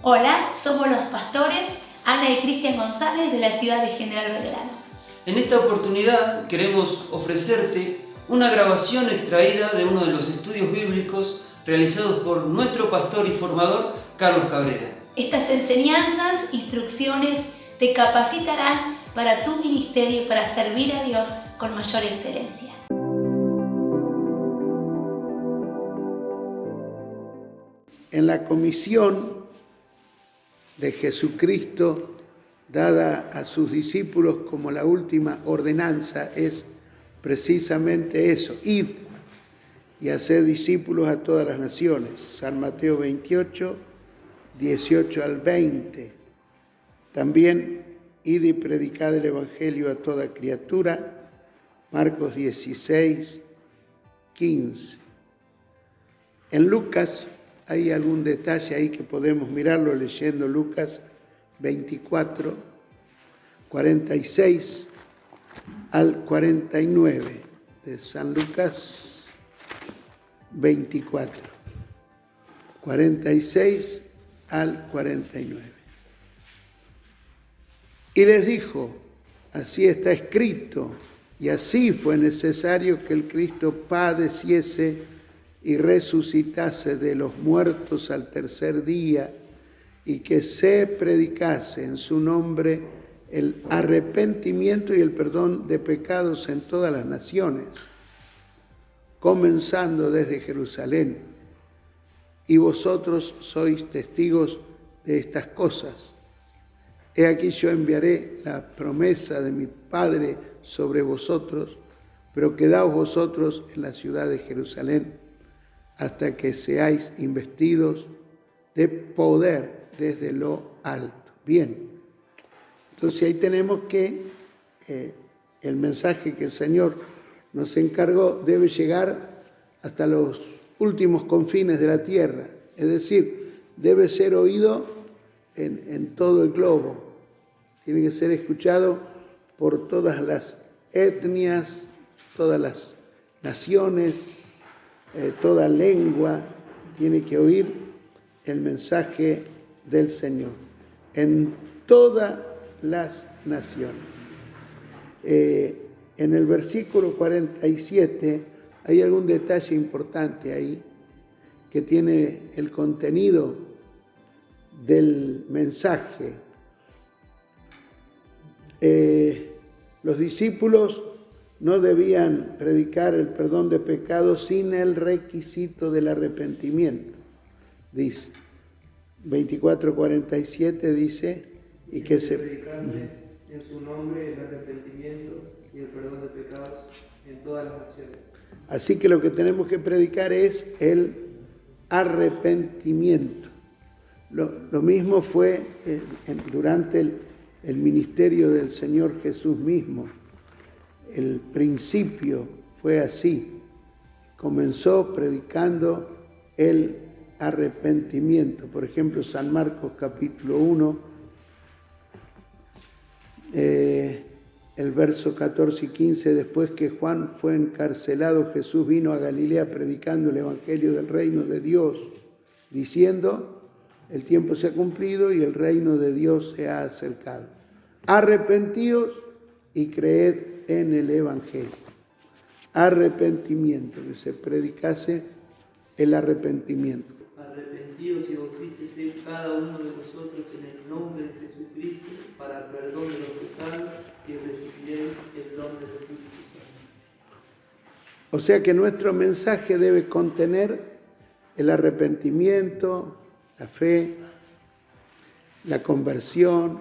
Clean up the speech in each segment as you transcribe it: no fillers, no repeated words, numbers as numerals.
Hola, somos los pastores Ana y Cristian González de la ciudad de General Belgrano. En esta oportunidad queremos ofrecerte una grabación extraída de uno de los estudios bíblicos realizados por nuestro pastor y formador Carlos Cabrera. Estas enseñanzas, instrucciones te capacitarán para tu ministerio y para servir a Dios con mayor excelencia. En la comisión de Jesucristo dada a sus discípulos como la última ordenanza es precisamente eso: id y hacer discípulos a todas las naciones. San Mateo 28, 18 al 20. También id y predicad el Evangelio a toda criatura. Marcos 16, 15. En Lucas hay algún detalle ahí que podemos mirarlo leyendo Lucas 24, 46 al 49 de San Lucas 24, 46 al 49. Y les dijo: así está escrito, y así fue necesario que el Cristo padeciese y resucitase de los muertos al tercer día, y que se predicase en su nombre el arrepentimiento y el perdón de pecados en todas las naciones, comenzando desde Jerusalén. Y vosotros sois testigos de estas cosas. He aquí yo enviaré la promesa de mi Padre sobre vosotros, pero quedaos vosotros en la ciudad de Jerusalén hasta que seáis investidos de poder desde lo alto. Bien, entonces ahí tenemos que el mensaje que el Señor nos encargó debe llegar hasta los últimos confines de la tierra, es decir, debe ser oído en todo el globo, tiene que ser escuchado por todas las etnias, todas las naciones, toda lengua tiene que oír el mensaje del Señor en todas las naciones. En el versículo 47 hay algún detalle importante ahí que tiene el contenido del mensaje. Los discípulos no debían predicar el perdón de pecados sin el requisito del arrepentimiento. Dice, 24:47 dice, y que se predicase en su nombre el arrepentimiento y el perdón de pecados en todas las naciones. Así que lo que tenemos que predicar es el arrepentimiento. Lo mismo fue durante el ministerio del Señor Jesús mismo. El principio fue así. Comenzó predicando el arrepentimiento. Por ejemplo, San Marcos capítulo 1, el verso 14 y 15, después que Juan fue encarcelado, Jesús vino a Galilea predicando el evangelio del reino de Dios, diciendo: el tiempo se ha cumplido y el reino de Dios se ha acercado. Arrepentíos y creed en el evangelio. Arrepentimiento, que se predicase el arrepentimiento. Arrepentíos y bautícese cada uno de vosotros en el nombre de Jesucristo para perdón de los pecados y recibiréis el don del Espíritu Santo. O sea que nuestro mensaje debe contener el arrepentimiento, la fe, la conversión,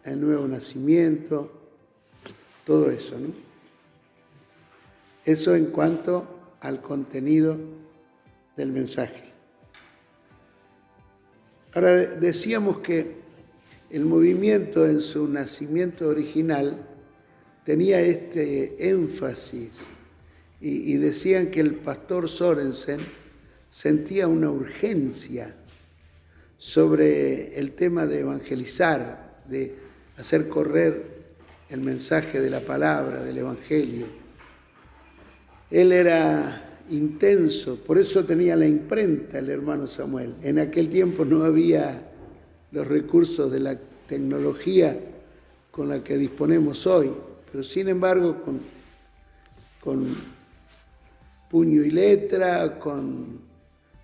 el nuevo nacimiento, todo eso, ¿no? Eso en cuanto al contenido del mensaje. Ahora, decíamos que el movimiento en su nacimiento original tenía este énfasis y decían que el pastor Sorensen sentía una urgencia sobre el tema de evangelizar, de hacer correr el mensaje de la palabra, del evangelio. Él era intenso, por eso tenía la imprenta el hermano Samuel. En aquel tiempo no había los recursos de la tecnología con la que disponemos hoy, pero sin embargo con puño y letra, con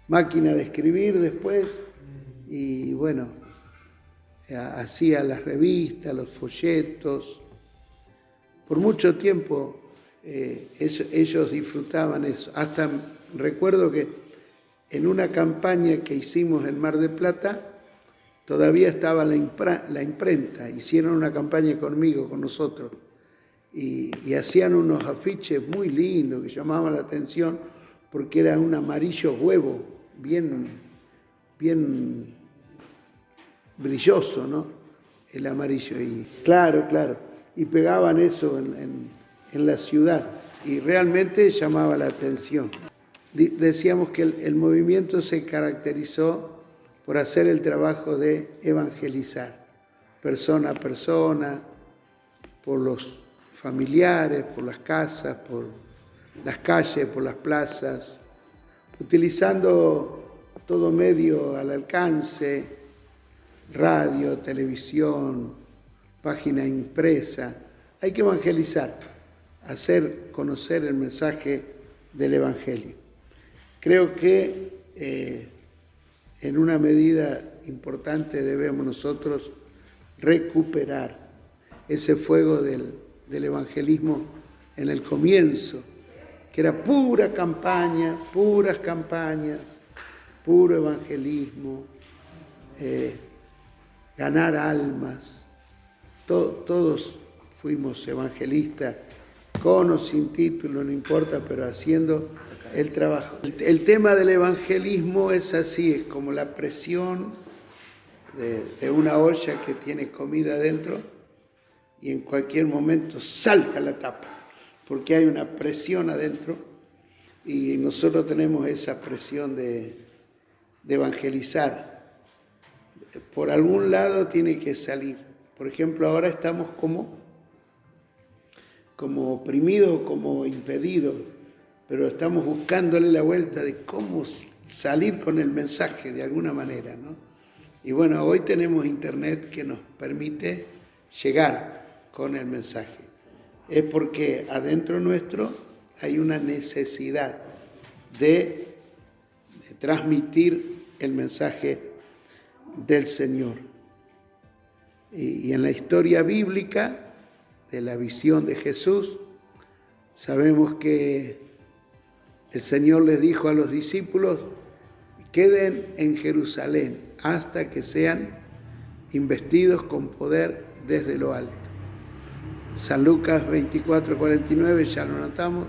máquina de escribir después, y bueno, hacía las revistas, los folletos. Por mucho tiempo ellos disfrutaban eso. Hasta recuerdo que en una campaña que hicimos en Mar del Plata, todavía estaba la imprenta. Hicieron una campaña conmigo, con nosotros, y hacían unos afiches muy lindos que llamaban la atención porque era un amarillo huevo, bien brilloso, ¿no? El amarillo. Y claro. Y pegaban eso en la ciudad y realmente llamaba la atención. Decíamos que el movimiento se caracterizó por hacer el trabajo de evangelizar, persona a persona, por los familiares, por las casas, por las calles, por las plazas, utilizando todo medio al alcance, radio, televisión, página impresa. Hay que evangelizar, hacer conocer el mensaje del Evangelio. Creo que en una medida importante debemos nosotros recuperar ese fuego del evangelismo en el comienzo, que era pura campaña, puras campañas, puro evangelismo, ganar almas. Todos fuimos evangelistas, con o sin título, no importa, pero haciendo el trabajo. El tema del evangelismo es así, es como la presión de una olla que tiene comida adentro y en cualquier momento salta la tapa, porque hay una presión adentro y nosotros tenemos esa presión de evangelizar. Por algún lado tiene que salir. Por ejemplo, ahora estamos como oprimidos, como impedidos, pero estamos buscándole la vuelta de cómo salir con el mensaje de alguna manera, ¿no? Y bueno, hoy tenemos internet que nos permite llegar con el mensaje. Es porque adentro nuestro hay una necesidad de transmitir el mensaje del Señor. Y en la historia bíblica de la visión de Jesús, sabemos que el Señor les dijo a los discípulos: queden en Jerusalén hasta que sean investidos con poder desde lo alto. San Lucas 24:49, ya lo notamos.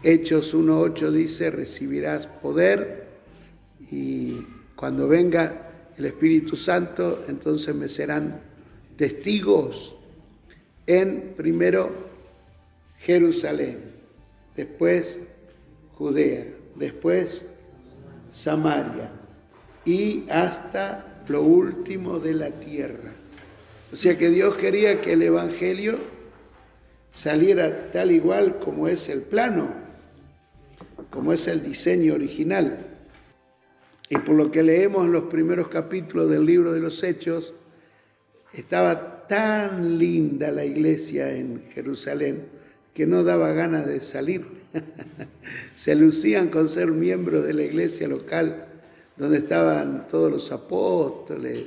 Hechos 1:8 dice: recibirás poder y cuando venga el Espíritu Santo, entonces me serán testigos en primero Jerusalén, después Judea, después Samaria y hasta lo último de la tierra. O sea que Dios quería que el Evangelio saliera tal igual como es el plano, como es el diseño original. Y por lo que leemos en los primeros capítulos del libro de los Hechos, estaba tan linda la iglesia en Jerusalén que no daba ganas de salir. Se lucían con ser miembros de la iglesia local donde estaban todos los apóstoles.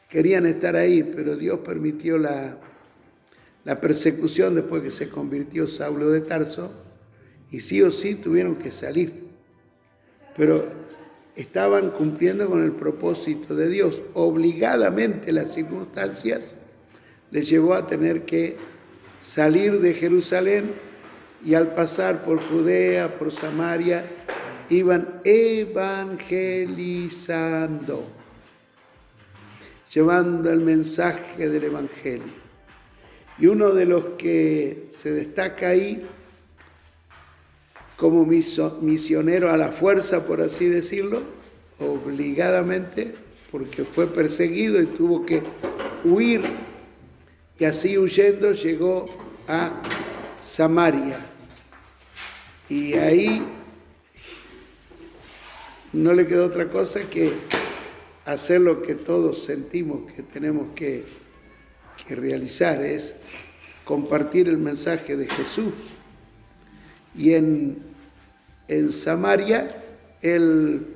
Querían estar ahí, pero Dios permitió la persecución después que se convirtió Saulo de Tarso y sí o sí tuvieron que salir. Pero estaban cumpliendo con el propósito de Dios. Obligadamente las circunstancias les llevó a tener que salir de Jerusalén y al pasar por Judea, por Samaria, iban evangelizando, llevando el mensaje del Evangelio. Y uno de los que se destaca ahí como misionero a la fuerza, por así decirlo, obligadamente, porque fue perseguido y tuvo que huir, y así huyendo llegó a Samaria. Y ahí no le quedó otra cosa que hacer lo que todos sentimos que tenemos que realizar, es compartir el mensaje de Jesús. Y en Samaria, él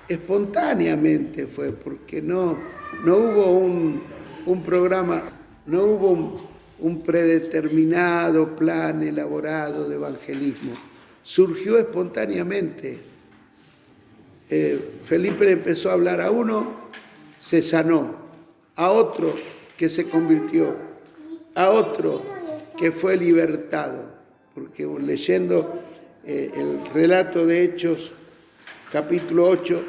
espontáneamente fue, porque no hubo un programa, no hubo un predeterminado plan elaborado de evangelismo. Surgió espontáneamente. Felipe le empezó a hablar a uno, se sanó, a otro que se convirtió, a otro que fue libertado. Porque leyendo el relato de Hechos, capítulo 8,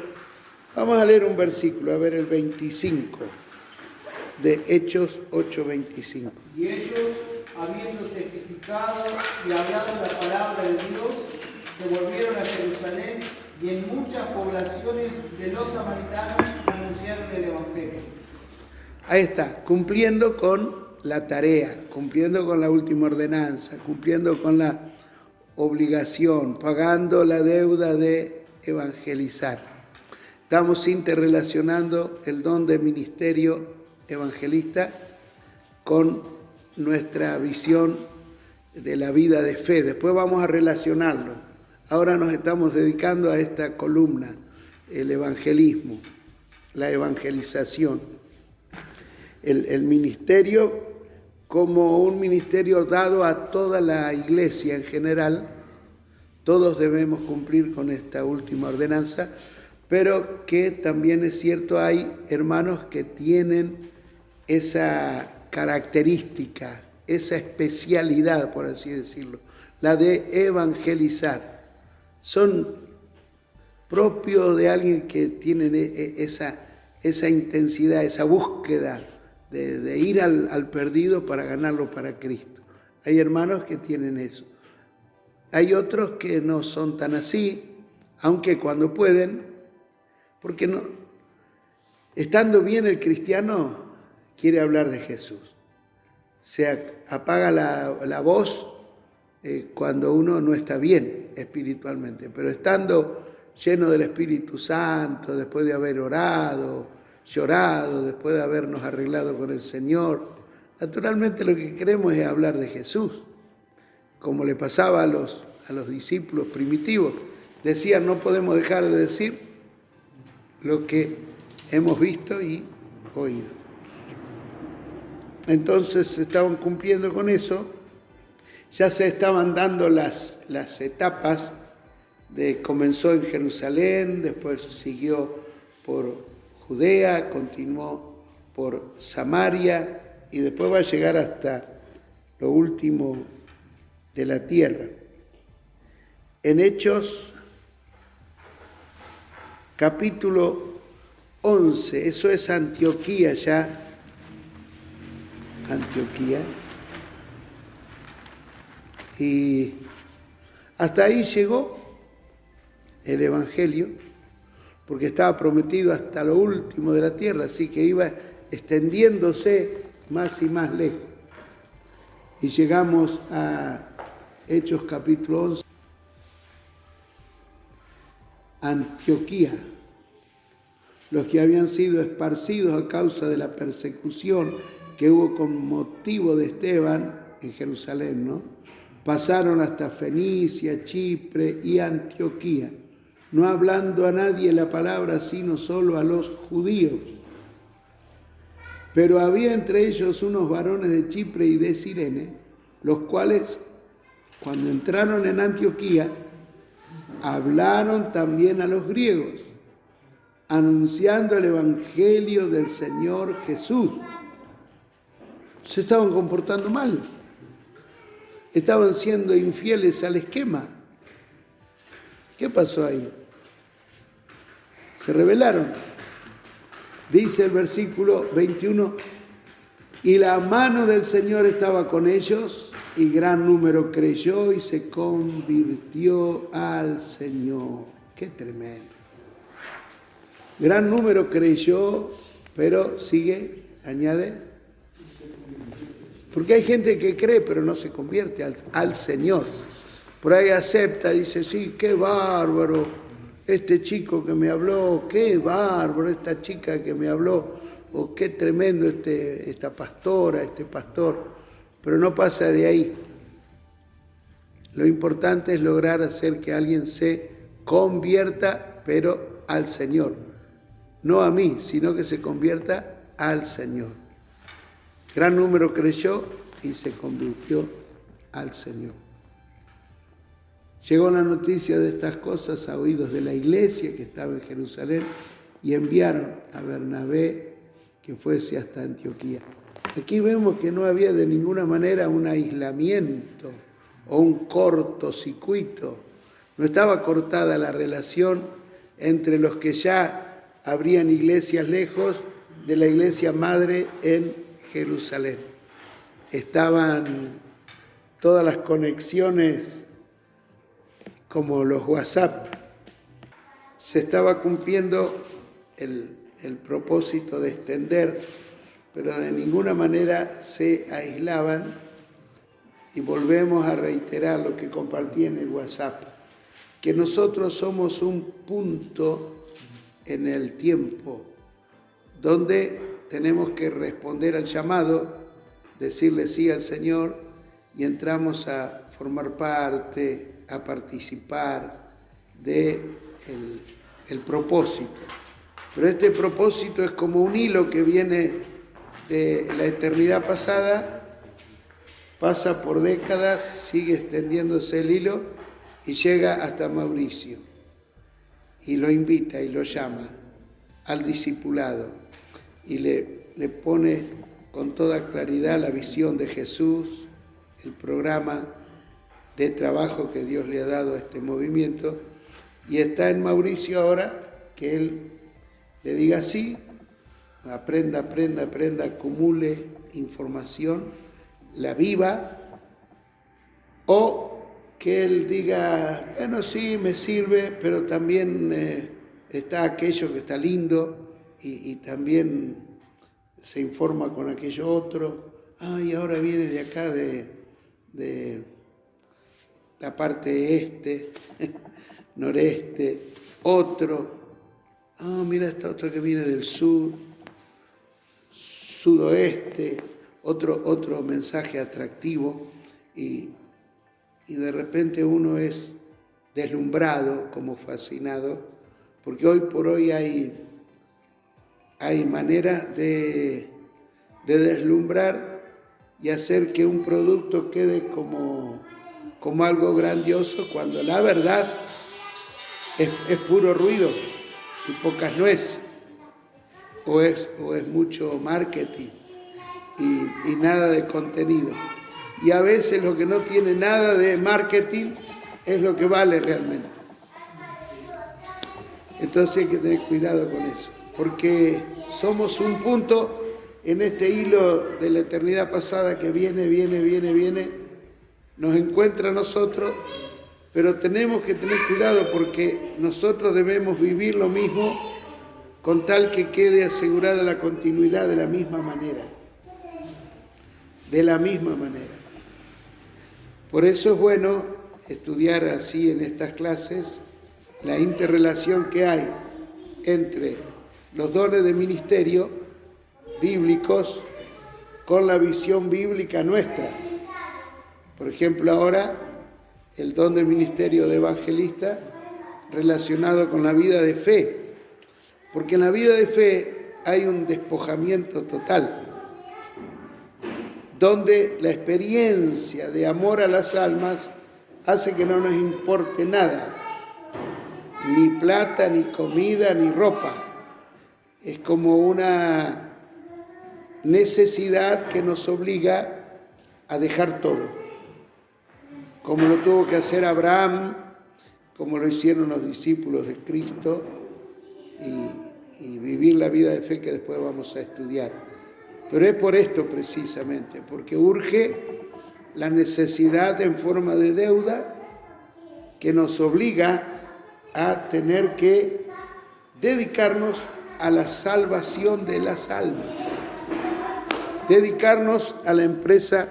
vamos a leer un versículo, a ver el 25, de Hechos 8:25. Y ellos, habiendo testificado y hablado la palabra de Dios, se volvieron a Jerusalén y en muchas poblaciones de los samaritanos anunciaron el Evangelio. Ahí está, cumpliendo con la tarea, cumpliendo con la última ordenanza, cumpliendo con la obligación, pagando la deuda de evangelizar. Estamos interrelacionando el don de ministerio evangelista con nuestra visión de la vida de fe. Después vamos a relacionarlo. Ahora nos estamos dedicando a esta columna, el evangelismo, la evangelización. El ministerio como un ministerio dado a toda la iglesia en general. Todos debemos cumplir con esta última ordenanza, pero que también es cierto, hay hermanos que tienen esa característica, esa especialidad, por así decirlo, la de evangelizar. Son propios de alguien que tienen esa intensidad, esa búsqueda de ir al perdido para ganarlo para Cristo. Hay hermanos que tienen eso. Hay otros que no son tan así, aunque cuando pueden, porque no, estando bien el cristiano quiere hablar de Jesús. Se apaga la voz cuando uno no está bien espiritualmente, pero estando lleno del Espíritu Santo, después de haber orado, llorado, después de habernos arreglado con el Señor, naturalmente lo que queremos es hablar de Jesús, como le pasaba a los discípulos primitivos. Decían, no podemos dejar de decir lo que hemos visto y oído. Entonces estaban cumpliendo con eso, ya se estaban dando las etapas, comenzó en Jerusalén, después siguió por Judea, continuó por Samaria y después va a llegar hasta lo último de la tierra. En Hechos, capítulo 11, eso es Antioquía ya, Antioquía, y hasta ahí llegó el Evangelio, porque estaba prometido hasta lo último de la tierra, así que iba extendiéndose más y más lejos. Y llegamos a Hechos capítulo 11, Antioquía, los que habían sido esparcidos a causa de la persecución que hubo con motivo de Esteban en Jerusalén, ¿no? Pasaron hasta Fenicia, Chipre y Antioquía, no hablando a nadie la palabra, sino solo a los judíos. Pero había entre ellos unos varones de Chipre y de Cirene, los cuales, cuando entraron en Antioquía, hablaron también a los griegos, anunciando el evangelio del Señor Jesús. Se estaban comportando mal, estaban siendo infieles al esquema. ¿Qué pasó ahí? Se rebelaron. Dice el versículo 21, y la mano del Señor estaba con ellos, y gran número creyó y se convirtió al Señor. ¡Qué tremendo! Gran número creyó, pero sigue, añade, porque hay gente que cree pero no se convierte al Señor. Por ahí acepta, dice, sí, qué bárbaro, este chico que me habló, qué bárbaro, esta chica que me habló, o qué tremendo esta pastora, este pastor, pero no pasa de ahí. Lo importante es lograr hacer que alguien se convierta, pero al Señor. No a mí, sino que se convierta al Señor. Gran número creyó y se convirtió al Señor. Llegó la noticia de estas cosas a oídos de la iglesia que estaba en Jerusalén y enviaron a Bernabé que fuese hasta Antioquía. Aquí vemos que no había de ninguna manera un aislamiento o un cortocircuito. No estaba cortada la relación entre los que ya abrían iglesias lejos de la iglesia madre en Jerusalén. Estaban todas las conexiones como los WhatsApp. Se estaba cumpliendo el propósito de extender, pero de ninguna manera se aislaban. Y volvemos a reiterar lo que compartí en el WhatsApp, que nosotros somos un punto en el tiempo donde tenemos que responder al llamado, decirle sí al Señor y entramos a formar parte, a participar de el propósito. Pero este propósito es como un hilo que viene de la eternidad pasada, pasa por décadas, sigue extendiéndose el hilo y llega hasta Mauricio. Y lo invita y lo llama al discipulado y le pone con toda claridad la visión de Jesús, el programa de trabajo que Dios le ha dado a este movimiento. Y está en Mauricio ahora que él le diga sí, aprenda, acumule información, la viva, o que él diga, bueno, sí, me sirve, pero también está aquello que está lindo y también se informa con aquello otro. Y ahora viene de acá de la parte este, noreste, otro. Mira esta otra que viene del sur, sudoeste, otro mensaje atractivo y de repente uno es deslumbrado, como fascinado, porque hoy por hoy hay manera de deslumbrar y hacer que un producto quede como algo grandioso, cuando la verdad es puro ruido y pocas nueces, o es mucho marketing y nada de contenido. Y a veces lo que no tiene nada de marketing es lo que vale realmente. Entonces hay que tener cuidado con eso, porque somos un punto en este hilo de la eternidad pasada que viene, nos encuentra a nosotros, pero tenemos que tener cuidado porque nosotros debemos vivir lo mismo con tal que quede asegurada la continuidad de la misma manera. Por eso es bueno estudiar así en estas clases la interrelación que hay entre los dones de ministerio bíblicos con la visión bíblica nuestra. Por ejemplo, ahora el don de ministerio de evangelista relacionado con la vida de fe, porque en la vida de fe hay un despojamiento total, donde la experiencia de amor a las almas hace que no nos importe nada, ni plata, ni comida, ni ropa. Es como una necesidad que nos obliga a dejar todo, como lo tuvo que hacer Abraham, como lo hicieron los discípulos de Cristo, y vivir la vida de fe que después vamos a estudiar. Pero es por esto precisamente, porque urge la necesidad en forma de deuda que nos obliga a tener que dedicarnos a la salvación de las almas, dedicarnos a la empresa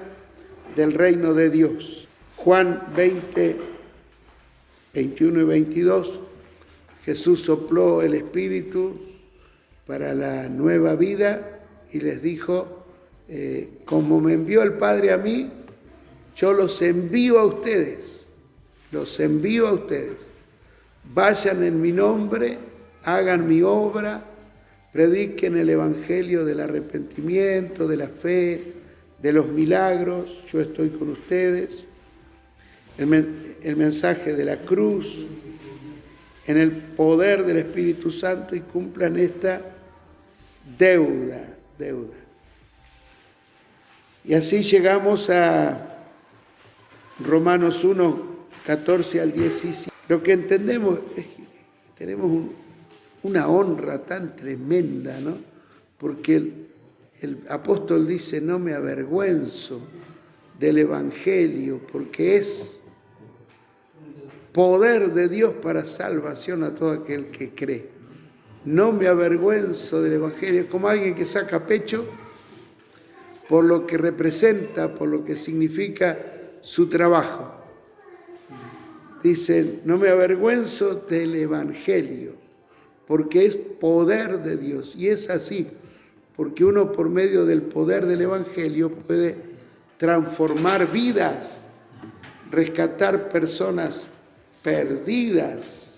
del reino de Dios. Juan 20, 21 y 22, Jesús sopló el Espíritu para la nueva vida y les dijo, como me envió el Padre a mí, yo los envío a ustedes, Vayan en mi nombre, hagan mi obra, prediquen el Evangelio del arrepentimiento, de la fe, de los milagros, yo estoy con ustedes. El mensaje de la cruz, en el poder del Espíritu Santo, y cumplan esta deuda. Y así llegamos a Romanos 1, 14 al 17. Lo que entendemos es que tenemos una honra tan tremenda, ¿no? Porque el apóstol dice, no me avergüenzo del Evangelio, porque es poder de Dios para salvación a todo aquel que cree. No me avergüenzo del Evangelio. Es como alguien que saca pecho por lo que representa, por lo que significa su trabajo. Dice, no me avergüenzo del Evangelio, porque es poder de Dios. Y es así, porque uno por medio del poder del Evangelio puede transformar vidas, rescatar personas perdidas,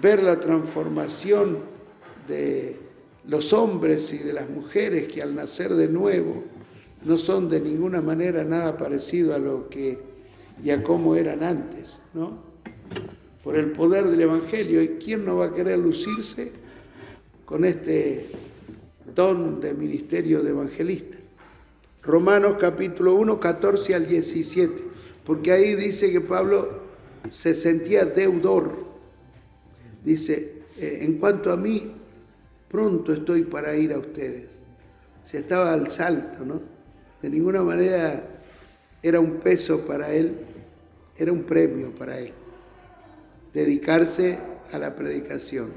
ver la transformación de los hombres y de las mujeres que al nacer de nuevo no son de ninguna manera nada parecido a lo que y a cómo eran antes, ¿no? Por el poder del Evangelio. ¿Y quién no va a querer lucirse con este don de ministerio de evangelista? Romanos capítulo 1, 14 al 17, porque ahí dice que Pablo se sentía deudor. Dice, en cuanto a mí, pronto estoy para ir a ustedes. Se estaba al salto, ¿no? De ninguna manera era un peso para él, era un premio para él, dedicarse a la predicación.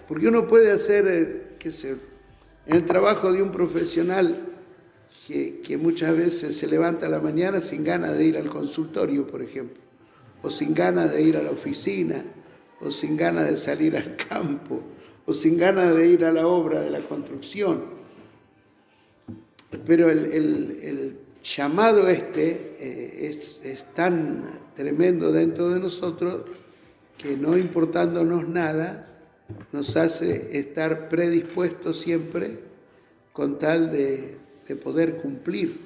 Porque uno puede hacer, qué sé, en el trabajo de un profesional que muchas veces se levanta a la mañana sin ganas de ir al consultorio, por ejemplo, o sin ganas de ir a la oficina, o sin ganas de salir al campo, o sin ganas de ir a la obra de la construcción. Pero el llamado es tan tremendo dentro de nosotros que, no importándonos nada, nos hace estar predispuestos siempre con tal de poder cumplir